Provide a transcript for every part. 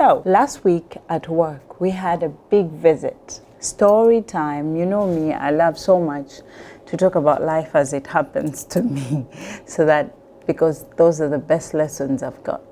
So last week at work, we had a big visit. Story time. You know me, I love so much to talk about life as it happens to me, because those are the best lessons I've got.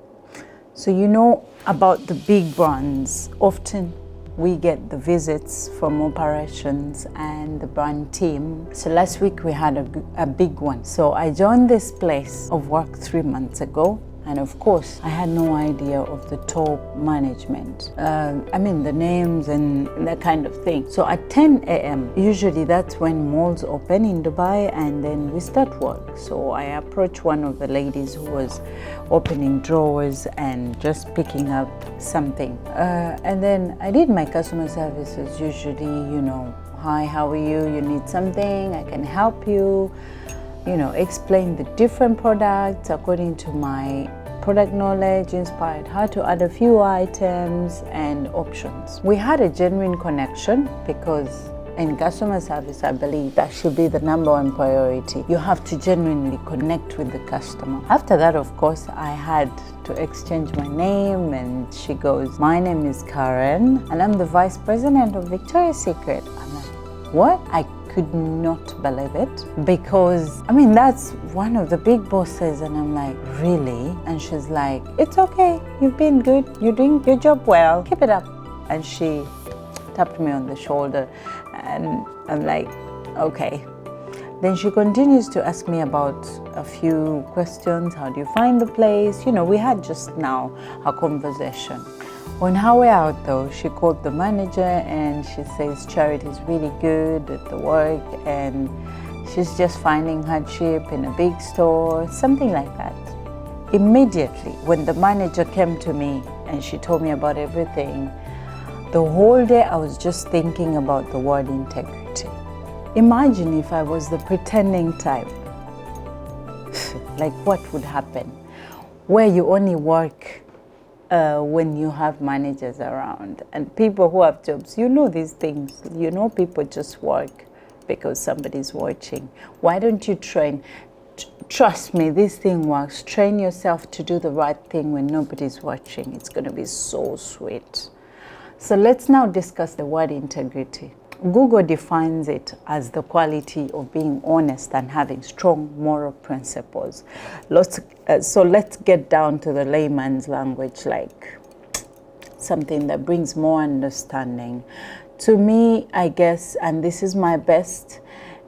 So you know about the big brands. Often we get the visits from operations and the brand team. So last week we had a big one. So I joined this place of work 3 months ago. And of course, I had no idea of the top management. The names and that kind of thing. So at 10 a.m., usually that's when malls open in Dubai and then we start work. So I approached one of the ladies who was opening drawers and just picking up something. And then I did my customer services usually, hi, how are you? You need something? I can help you. Explain the different products according to my product knowledge, inspired her to add a few items and options. We had a genuine connection because in customer service, I believe that should be the number one priority. You have to genuinely connect with the customer. After that, of course, I had to exchange my name and she goes, my name is Karen and I'm the Vice President of Victoria's Secret. I'm like, what? I could not believe it because that's one of the big bosses and I'm like, really? And she's like, it's okay, you've been good, you're doing your job well, keep it up. And she tapped me on the shoulder and I'm like, okay. Then she continues to ask me about a few questions. How do you find the place? We had just now a conversation. On her way out though, she called the manager and she says Charity is really good at the work and she's just finding hardship in a big store, something like that. Immediately, when the manager came to me and she told me about everything, the whole day I was just thinking about the word integrity. Imagine if I was the pretending type. Like what would happen? Where you only work when you have managers around and people who have jobs, these things, people just work because somebody's watching. Why don't you train? Trust me, this thing works. Train yourself to do the right thing when nobody's watching. It's going to be so sweet. So let's now discuss the word integrity. Google defines it as the quality of being honest and having strong moral principles. So let's get down to the layman's language, like something that brings more understanding. To me, I guess, and this is my best,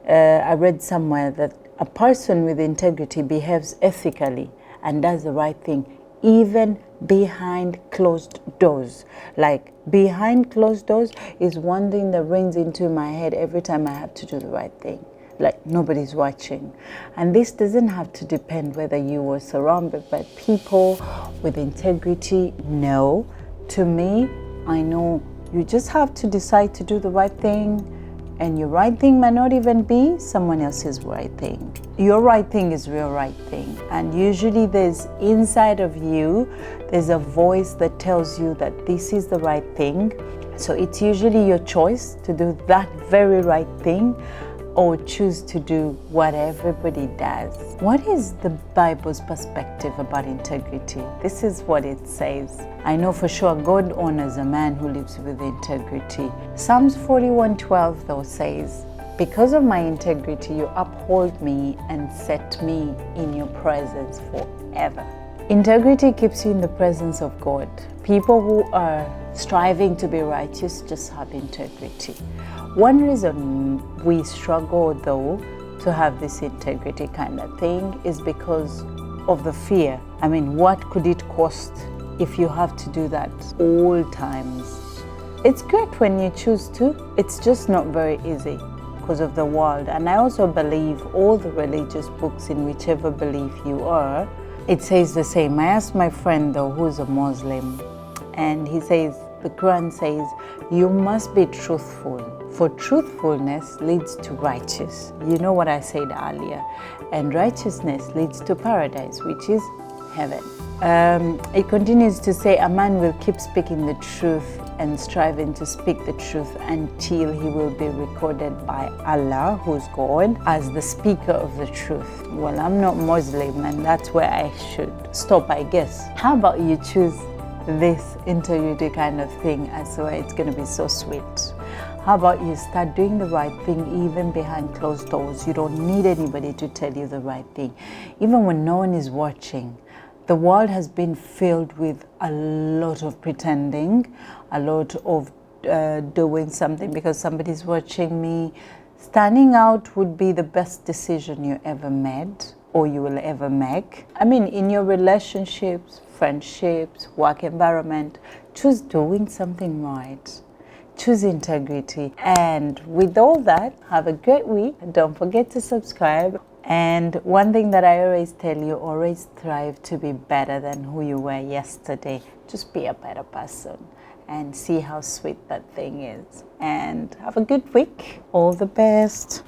I read somewhere that a person with integrity behaves ethically and does the right thing, even behind closed doors. Like behind closed doors is one thing that rings into my head every time I have to do the right thing. Like nobody's watching. And this doesn't have to depend whether you were surrounded by people with integrity. No. To me, I know you just have to decide to do the right thing. And your right thing might not even be someone else's right thing. Your right thing is your right thing. And usually there's inside of you, there's a voice that tells you that this is the right thing. So it's usually your choice to do that very right thing or choose to do what everybody does. What is the Bible's perspective about integrity? This is what it says. I know for sure God honors a man who lives with integrity. Psalms 41:12 though says, because of my integrity, you uphold me and set me in your presence forever. Integrity keeps you in the presence of God. People who are striving to be righteous just have integrity. One reason we struggle though to have this integrity kind of thing is because of the fear. What could it cost if you have to do that all times? It's great when you choose to. It's just not very easy because of the world. And I also believe all the religious books, in whichever belief you are, it says the same. I asked my friend though, who's a Muslim, and he says, the Quran says, you must be truthful, for truthfulness leads to righteousness. You know what I said earlier. And righteousness leads to paradise, which is heaven. It continues to say, a man will keep speaking the truth and striving to speak the truth until he will be recorded by Allah, who's God, as the speaker of the truth. Well, I'm not Muslim, and that's where I should stop, I guess. How about you choose this integrity kind of thing, I swear it's going to be so sweet. How about you start doing the right thing even behind closed doors? You don't need anybody to tell you the right thing. Even when no one is watching, the world has been filled with a lot of pretending, a lot of doing something because somebody's watching me. Standing out would be the best decision you ever made or you will ever make. I mean, in your relationships, friendships, work environment, choose doing something right. Choose integrity. And with all that, have a great week. Don't forget to subscribe. And one thing that I always tell you, always strive to be better than who you were yesterday. Just be a better person and see how sweet that thing is. And have a good week. All the best.